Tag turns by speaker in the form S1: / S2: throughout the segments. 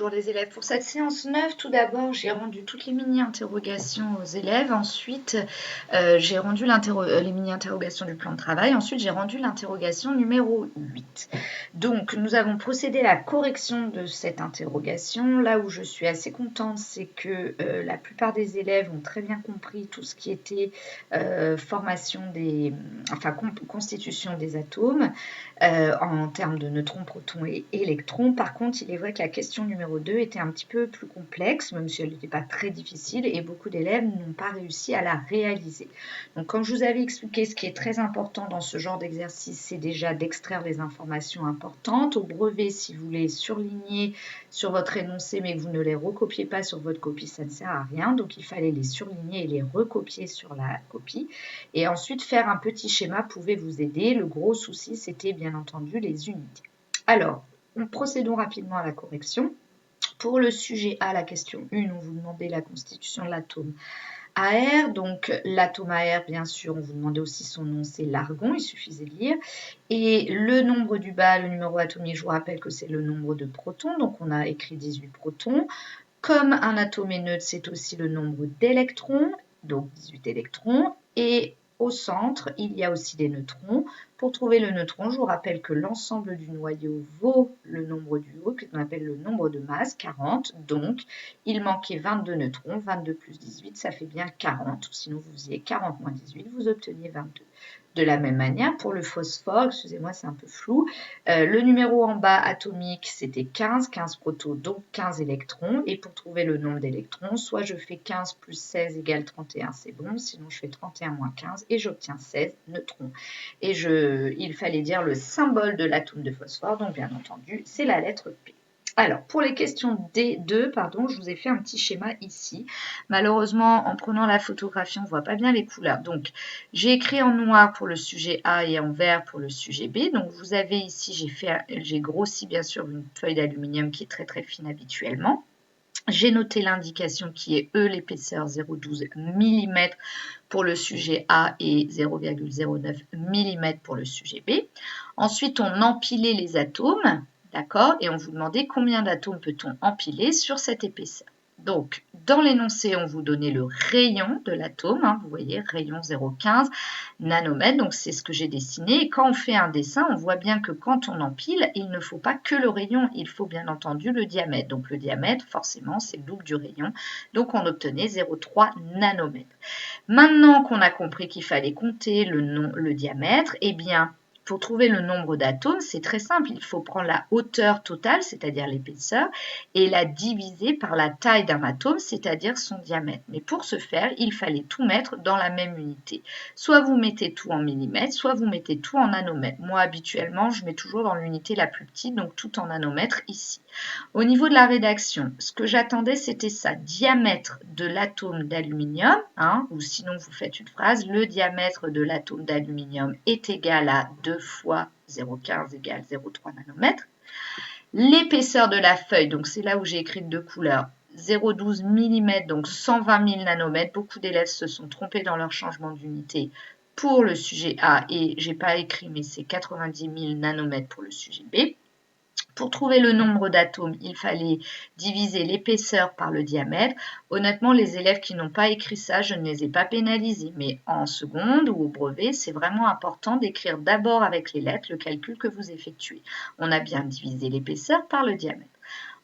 S1: Bonjour les élèves. Pour cette séance 9, tout d'abord, j'ai rendu toutes les mini-interrogations aux élèves. Ensuite, j'ai rendu les mini-interrogations du plan de travail. Ensuite, j'ai rendu l'interrogation numéro 8. Donc, nous avons procédé à la correction de cette interrogation. Là où je suis assez contente, c'est que la plupart des élèves ont très bien compris tout ce qui était constitution des atomes en termes de neutrons, protons et électrons. Par contre, il est vrai que la question numéro 2 était un petit peu plus complexe, même si elle n'était pas très difficile, et beaucoup d'élèves n'ont pas réussi à la réaliser. Donc, comme je vous avais expliqué, ce qui est très important dans ce genre d'exercice, c'est déjà d'extraire les informations importantes. Au brevet, si vous les surlignez sur votre énoncé, mais que vous ne les recopiez pas sur votre copie, ça ne sert à rien. Donc, il fallait les surligner et les recopier sur la copie. Et ensuite, faire un petit schéma pouvait vous aider. Le gros souci, c'était bien entendu les unités. Alors, procédons rapidement à la correction. Pour le sujet A, la question 1, on vous demandait la constitution de l'atome AR. Donc, l'atome AR, bien sûr, on vous demandait aussi son nom, c'est l'argon, il suffisait de lire. Et le nombre du bas, le numéro atomique, je vous rappelle que c'est le nombre de protons. Donc, on a écrit 18 protons. Comme un atome est neutre, c'est aussi le nombre d'électrons, donc 18 électrons. Et au centre, il y a aussi des neutrons. Pour trouver le neutron, je vous rappelle que l'ensemble du noyau vaut le nombre du haut, qu'on appelle le nombre de masse, 40. Donc, il manquait 22 neutrons. 22 plus 18, ça fait bien 40. Sinon, vous faisiez 40 moins 18, vous obteniez 22. De la même manière, pour le phosphore, excusez-moi, c'est un peu flou, le numéro en bas atomique, c'était 15, 15 protons, donc 15 électrons. Et pour trouver le nombre d'électrons, soit je fais 15 plus 16 égale 31, c'est bon. Sinon, je fais 31 moins 15 et j'obtiens 16 neutrons. Et il fallait dire le symbole de l'atome de phosphore, donc bien entendu, c'est la lettre P. Alors, pour les questions D2, je vous ai fait un petit schéma ici. Malheureusement, en prenant la photographie, on ne voit pas bien les couleurs. Donc, j'ai écrit en noir pour le sujet A et en vert pour le sujet B. Donc, vous avez ici, j'ai grossi bien sûr une feuille d'aluminium qui est très très fine habituellement. J'ai noté l'indication qui est E, l'épaisseur 0,12 mm pour le sujet A et 0,09 mm pour le sujet B. Ensuite, on empilait les atomes. D'accord? Et on vous demandait combien d'atomes peut-on empiler sur cette épaisseur. Donc, dans l'énoncé, on vous donnait le rayon de l'atome. Vous voyez, rayon 0,15 nanomètres. Donc, c'est ce que j'ai dessiné. Et quand on fait un dessin, on voit bien que quand on empile, il ne faut pas que le rayon. Il faut bien entendu le diamètre. Donc, le diamètre, forcément, c'est le double du rayon. Donc, on obtenait 0,3 nanomètres. Maintenant qu'on a compris qu'il fallait compter le diamètre, eh bien, pour trouver le nombre d'atomes, c'est très simple. Il faut prendre la hauteur totale, c'est-à-dire l'épaisseur, et la diviser par la taille d'un atome, c'est-à-dire son diamètre. Mais pour ce faire, il fallait tout mettre dans la même unité. Soit vous mettez tout en millimètres, soit vous mettez tout en nanomètres. Moi, habituellement, je mets toujours dans l'unité la plus petite, donc tout en nanomètres ici. Au niveau de la rédaction, ce que j'attendais, c'était ça, diamètre de l'atome d'aluminium, ou sinon vous faites une phrase, le diamètre de l'atome d'aluminium est égal à 2 fois 0,15 égale 0,3 nanomètres. L'épaisseur de la feuille, donc c'est là où j'ai écrit deux couleurs, 0,12 mm, donc 120 000 nanomètres. Beaucoup d'élèves se sont trompés dans leur changement d'unité pour le sujet A, et je n'ai pas écrit, mais c'est 90 000 nanomètres pour le sujet B. Pour trouver le nombre d'atomes, il fallait diviser l'épaisseur par le diamètre. Honnêtement, les élèves qui n'ont pas écrit ça, je ne les ai pas pénalisés. Mais en seconde ou au brevet, c'est vraiment important d'écrire d'abord avec les lettres le calcul que vous effectuez. On a bien divisé l'épaisseur par le diamètre.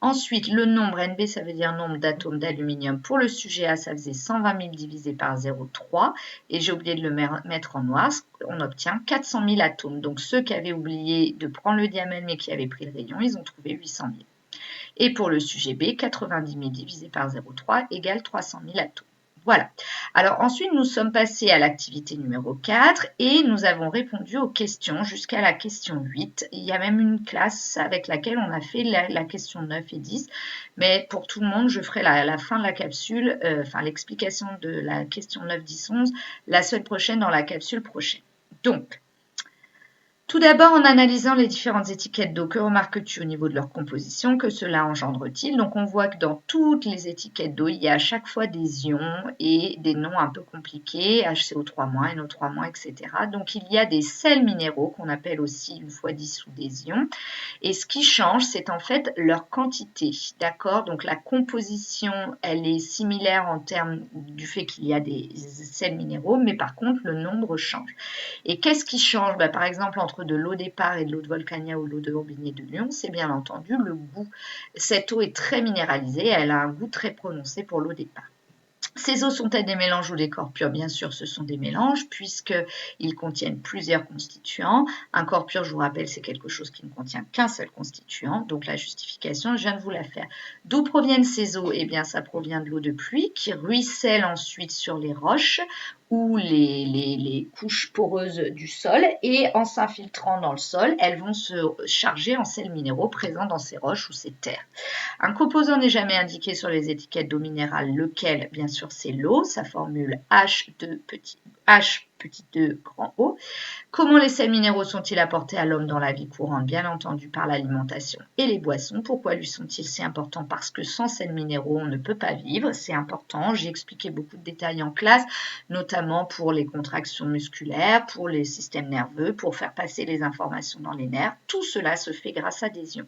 S1: Ensuite, le nombre NB, ça veut dire nombre d'atomes d'aluminium. Pour le sujet A, ça faisait 120 000 divisé par 0,3. Et j'ai oublié de le mettre en noir. On obtient 400 000 atomes. Donc, ceux qui avaient oublié de prendre le diamètre mais qui avaient pris le rayon, ils ont trouvé 800 000. Et pour le sujet B, 90 000 divisé par 0,3 égale 300 000 atomes. Voilà. Alors ensuite, nous sommes passés à l'activité numéro 4 et nous avons répondu aux questions jusqu'à la question 8. Il y a même une classe avec laquelle on a fait la question 9 et 10. Mais pour tout le monde, je ferai la fin de la capsule, l'explication de la question 9, 10, 11, la semaine prochaine dans la capsule prochaine. Donc, Tout d'abord, en analysant les différentes étiquettes d'eau, que remarques-tu au niveau de leur composition? Que cela engendre-t-il? Donc, on voit que dans toutes les étiquettes d'eau, il y a à chaque fois des ions et des noms un peu compliqués, HCO3-, NO3-, etc. Donc, il y a des sels minéraux qu'on appelle aussi, une fois dissous, des ions. Et ce qui change, c'est en fait leur quantité, d'accord? Donc la composition, elle est similaire en termes du fait qu'il y a des sels minéraux, mais par contre, le nombre change. Et qu'est-ce qui change? Par exemple, entre de l'eau d'Épar et de l'eau de Volcania ou de l'eau de Aubigné de Lyon, c'est bien entendu le goût. Cette eau est très minéralisée, elle a un goût très prononcé pour l'eau d'Épar. Ces eaux sont-elles des mélanges ou des corps purs? Bien sûr, ce sont des mélanges puisqu'ils contiennent plusieurs constituants. Un corps pur, je vous rappelle, c'est quelque chose qui ne contient qu'un seul constituant. Donc la justification, je viens de vous la faire. D'où proviennent ces eaux? Eh bien, ça provient de l'eau de pluie qui ruisselle ensuite sur les roches ou les couches poreuses du sol, et en s'infiltrant dans le sol, elles vont se charger en sels minéraux présents dans ces roches ou ces terres. Un composant n'est jamais indiqué sur les étiquettes d'eau minérale, lequel, bien sûr, c'est l'eau, sa formule H2 grand O. Comment les sels minéraux sont-ils apportés à l'homme dans la vie courante? Bien entendu, par l'alimentation et les boissons. Pourquoi lui sont-ils si importants? Parce que sans sels minéraux, on ne peut pas vivre. C'est important. J'ai expliqué beaucoup de détails en classe, notamment pour les contractions musculaires, pour les systèmes nerveux, pour faire passer les informations dans les nerfs. Tout cela se fait grâce à des ions.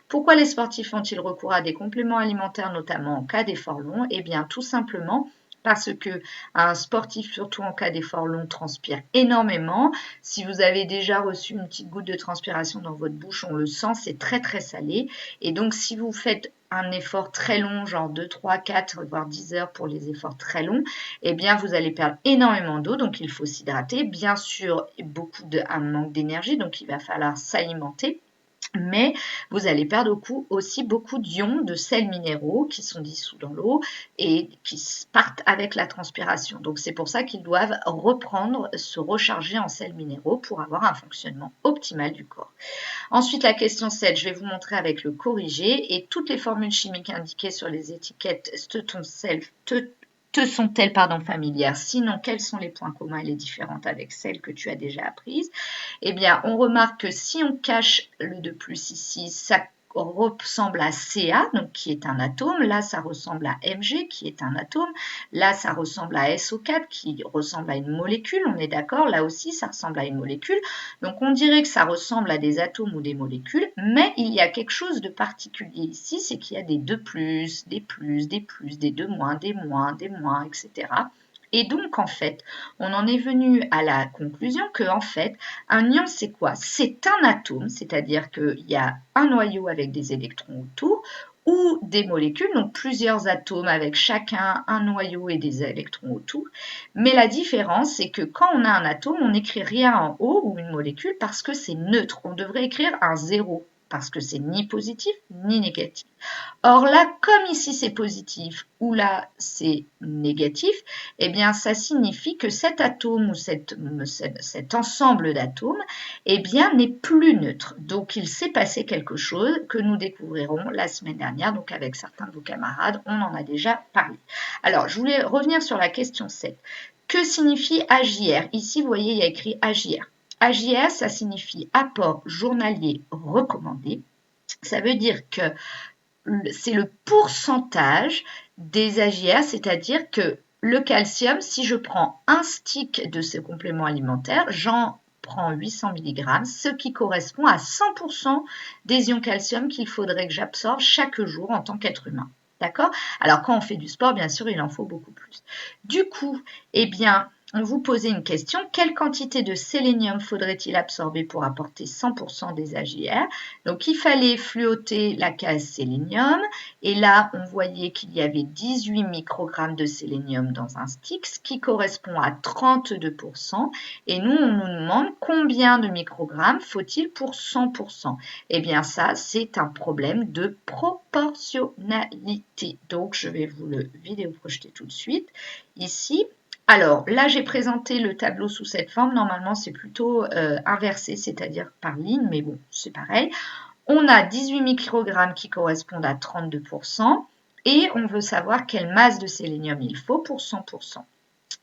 S1: Pourquoi les sportifs ont-ils recours à des compléments alimentaires, notamment en cas d'effort long? Eh bien, tout simplement parce qu'un sportif, surtout en cas d'effort long, transpire énormément. Si vous avez déjà reçu une petite goutte de transpiration dans votre bouche, on le sent, c'est très très salé. Et donc, si vous faites un effort très long, genre 2, 3, 4, voire 10 heures pour les efforts très longs, eh bien, vous allez perdre énormément d'eau, donc il faut s'hydrater. Bien sûr, un manque d'énergie, donc il va falloir s'alimenter. Mais vous allez perdre aussi beaucoup d'ions, de sels minéraux qui sont dissous dans l'eau et qui partent avec la transpiration. Donc c'est pour ça qu'ils doivent se recharger en sels minéraux pour avoir un fonctionnement optimal du corps. Ensuite, la question 7, je vais vous montrer avec le corrigé, et toutes les formules chimiques indiquées sur les étiquettes te sont-elles familières? Sinon, quels sont les points communs et les différentes avec celles que tu as déjà apprises? Eh bien, on remarque que si on cache le 2+ ici, ça ressemble à Ca, donc qui est un atome. Là, ça ressemble à Mg, qui est un atome. Là, ça ressemble à SO4, qui ressemble à une molécule. On est d'accord? Là aussi, ça ressemble à une molécule. Donc, on dirait que ça ressemble à des atomes ou des molécules, mais il y a quelque chose de particulier ici, c'est qu'il y a des 2+, des plus, des plus, des 2-, des moins, etc. Et donc, en fait, on en est venu à la conclusion que, en fait, un ion, c'est quoi? C'est un atome, c'est-à-dire qu'il y a un noyau avec des électrons autour, ou des molécules, donc plusieurs atomes avec chacun un noyau et des électrons autour. Mais la différence, c'est que quand on a un atome, on n'écrit rien en haut ou une molécule parce que c'est neutre. On devrait écrire un 0 parce que c'est ni positif ni négatif. Or là, comme ici c'est positif ou là c'est négatif, eh bien ça signifie que cet atome ou cet ensemble d'atomes, eh bien n'est plus neutre. Donc il s'est passé quelque chose que nous découvrirons la semaine dernière, donc avec certains de vos camarades, on en a déjà parlé. Alors je voulais revenir sur la question 7. Que signifie AJR? Ici, vous voyez, il y a écrit AJR. AJR, ça signifie apport journalier recommandé. Ça veut dire que c'est le pourcentage des AJR, c'est-à-dire que le calcium, si je prends un stick de ce complément alimentaire, j'en prends 800 mg, ce qui correspond à 100% des ions calcium qu'il faudrait que j'absorbe chaque jour en tant qu'être humain. D'accord? Alors, quand on fait du sport, bien sûr, il en faut beaucoup plus. Du coup, eh bien, on vous posait une question, quelle quantité de sélénium faudrait-il absorber pour apporter 100% des AJR? Donc, il fallait fluoter la case sélénium, et là, on voyait qu'il y avait 18 microgrammes de sélénium dans un stick, ce qui correspond à 32%, et nous, on nous demande combien de microgrammes faut-il pour 100%? Eh bien, ça, c'est un problème de proportionnalité. Donc, je vais vous le vidéo projeter tout de suite, ici. Alors, là, j'ai présenté le tableau sous cette forme. Normalement, c'est plutôt inversé, c'est-à-dire par ligne, mais bon, c'est pareil. On a 18 microgrammes qui correspondent à 32% et on veut savoir quelle masse de sélénium il faut pour 100%.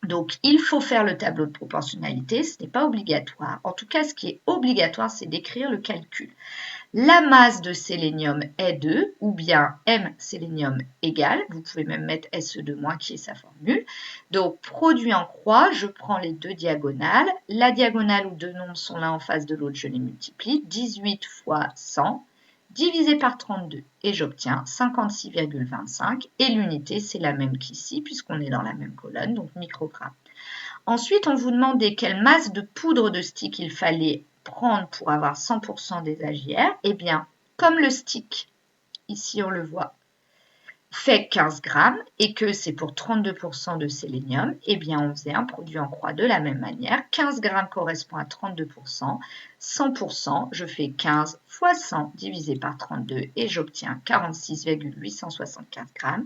S1: Donc, il faut faire le tableau de proportionnalité, ce n'est pas obligatoire. En tout cas, ce qui est obligatoire, c'est d'écrire le calcul. La masse de sélénium est 2, ou bien M sélénium égale, vous pouvez même mettre SE2- qui est sa formule. Donc, produit en croix, je prends les deux diagonales. La diagonale où deux nombres sont l'un en face de l'autre, je les multiplie. 18 fois 100, divisé par 32, et j'obtiens 56,25. Et l'unité, c'est la même qu'ici, puisqu'on est dans la même colonne, donc microgrammes. Ensuite, on vous demandait quelle masse de poudre de stick il fallait prendre pour avoir 100% des AJR. Eh bien, comme le stick, ici on le voit, fait 15 grammes et que c'est pour 32% de sélénium, eh bien on faisait un produit en croix de la même manière. 15 grammes correspond à 32%. 100%, je fais 15 fois 100 divisé par 32 et j'obtiens 46,875 grammes.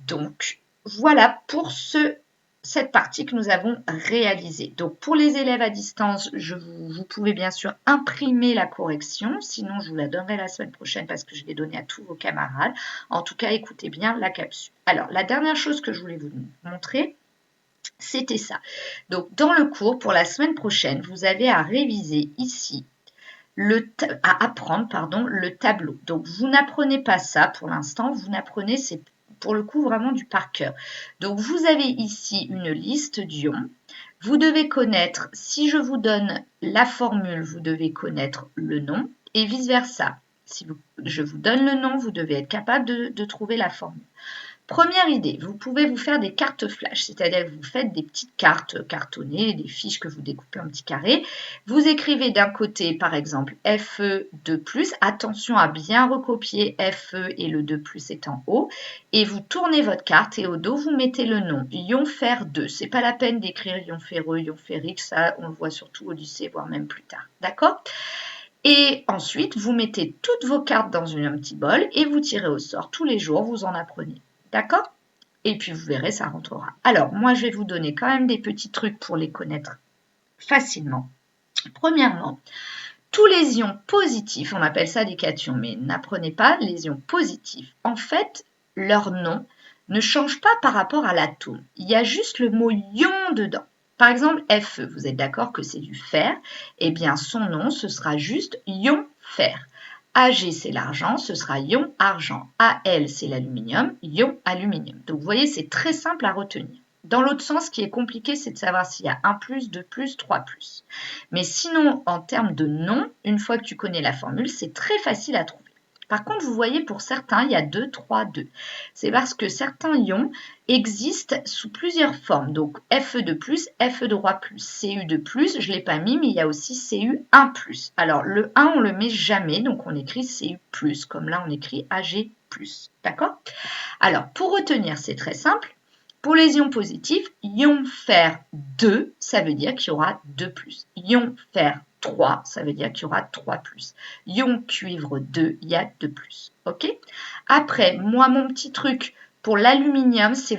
S1: Donc, voilà pour cette partie que nous avons réalisée. Donc, pour les élèves à distance, vous pouvez bien sûr imprimer la correction. Sinon, je vous la donnerai la semaine prochaine parce que je l'ai donnée à tous vos camarades. En tout cas, écoutez bien la capsule. Alors, la dernière chose que je voulais vous montrer, c'était ça. Donc, dans le cours, pour la semaine prochaine, vous avez à réviser ici à apprendre le tableau. Donc, vous n'apprenez pas ça pour l'instant, vous n'apprenez, c'est pour le coup vraiment du par cœur. Donc, vous avez ici une liste d'ions. Vous devez connaître, si je vous donne la formule, vous devez connaître le nom et vice-versa. Si je vous donne le nom, vous devez être capable de trouver la formule. Première idée, vous pouvez vous faire des cartes flash, c'est-à-dire que vous faites des petites cartes cartonnées, des fiches que vous découpez en petits carrés. Vous écrivez d'un côté, par exemple, FE2+, attention à bien recopier FE et le 2+ est en haut, et vous tournez votre carte et au dos, vous mettez le nom, ion fer 2. C'est pas la peine d'écrire ion ferreux, ion ferrique, ça on le voit surtout au lycée, voire même plus tard, d'accord ? Et ensuite, vous mettez toutes vos cartes dans un petit bol et vous tirez au sort tous les jours, vous en apprenez. D'accord? Et puis vous verrez, ça rentrera. Alors, moi, je vais vous donner quand même des petits trucs pour les connaître facilement. Premièrement, tous les ions positifs, on appelle ça des cations, mais n'apprenez pas les ions positifs. En fait, leur nom ne change pas par rapport à l'atome. Il y a juste le mot ion dedans. Par exemple, Fe, vous êtes d'accord que c'est du fer? Eh bien, son nom, ce sera juste ion fer. Ag, c'est l'argent, ce sera ion argent. Al, c'est l'aluminium, ion aluminium. Donc, vous voyez, c'est très simple à retenir. Dans l'autre sens, ce qui est compliqué, c'est de savoir s'il y a 1+, 2+, 3+. Mais sinon, en termes de nom, une fois que tu connais la formule, c'est très facile à trouver. Par contre, vous voyez, pour certains, il y a 2, 3, 2. C'est parce que certains ions existent sous plusieurs formes. Donc, Fe2+, Fe3+, Cu2+, je ne l'ai pas mis, mais il y a aussi Cu1+. Alors, le 1, on ne le met jamais, donc on écrit Cu+, comme là, on écrit Ag+. D'accord? Alors, pour retenir, c'est très simple. Pour les ions positifs, ion fer 2, ça veut dire qu'il y aura 2+. Ion fer 3, ça veut dire qu'il y aura 3+. Ion cuivre 2, il y a 2+. OK? Après, moi, mon petit truc pour l'aluminium, c'est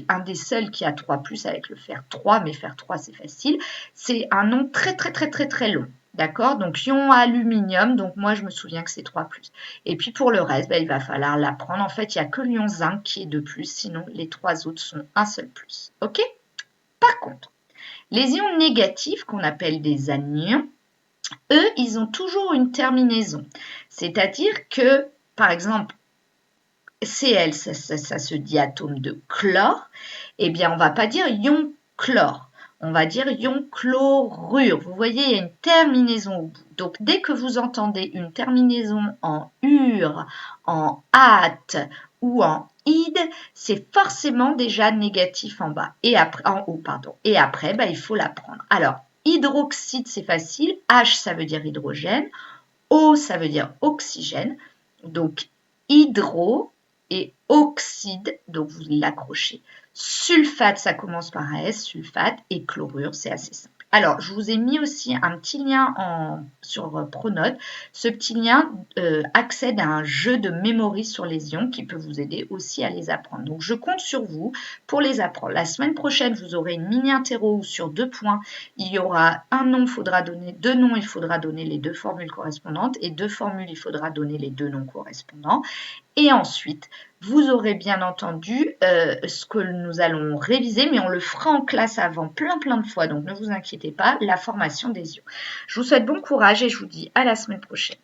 S1: un des seuls qui a 3+, avec le fer 3, mais fer 3, c'est facile. C'est un nom très, très, très, très, très long. D'accord? Donc, ion aluminium, donc moi, je me souviens que c'est 3+. Et puis, pour le reste, il va falloir l'apprendre. En fait, il n'y a que l'ion zinc qui est 2+, sinon les 3 autres sont un seul plus. OK? Par contre, les ions négatifs, qu'on appelle des anions, eux, ils ont toujours une terminaison. C'est-à-dire que, par exemple, Cl, ça se dit atome de chlore, eh bien, on ne va pas dire ion chlore. On va dire ion chlorure. Vous voyez, il y a une terminaison au bout. Donc, dès que vous entendez une terminaison en ure, en ate ou en ide, c'est forcément déjà négatif en bas et après, en haut. Pardon. Et après, il faut la prendre. Alors, hydroxyde, c'est facile. H, ça veut dire hydrogène. O, ça veut dire oxygène. Donc, hydro et oxyde, donc vous l'accrochez. Sulfate, ça commence par un S, sulfate, et chlorure, c'est assez simple. Alors, je vous ai mis aussi un petit lien sur Pronote. Ce petit lien accède à un jeu de mémoire sur les ions qui peut vous aider aussi à les apprendre. Donc, je compte sur vous pour les apprendre. La semaine prochaine, vous aurez une mini-interro où sur 2 points, il y aura un nom, il faudra donner 2 noms, il faudra donner les 2 formules correspondantes, et 2 formules, il faudra donner les 2 noms correspondants. Et ensuite, vous aurez bien entendu ce que nous allons réviser, mais on le fera en classe avant plein de fois, donc ne vous inquiétez pas, la formation des yeux. Je vous souhaite bon courage et je vous dis à la semaine prochaine.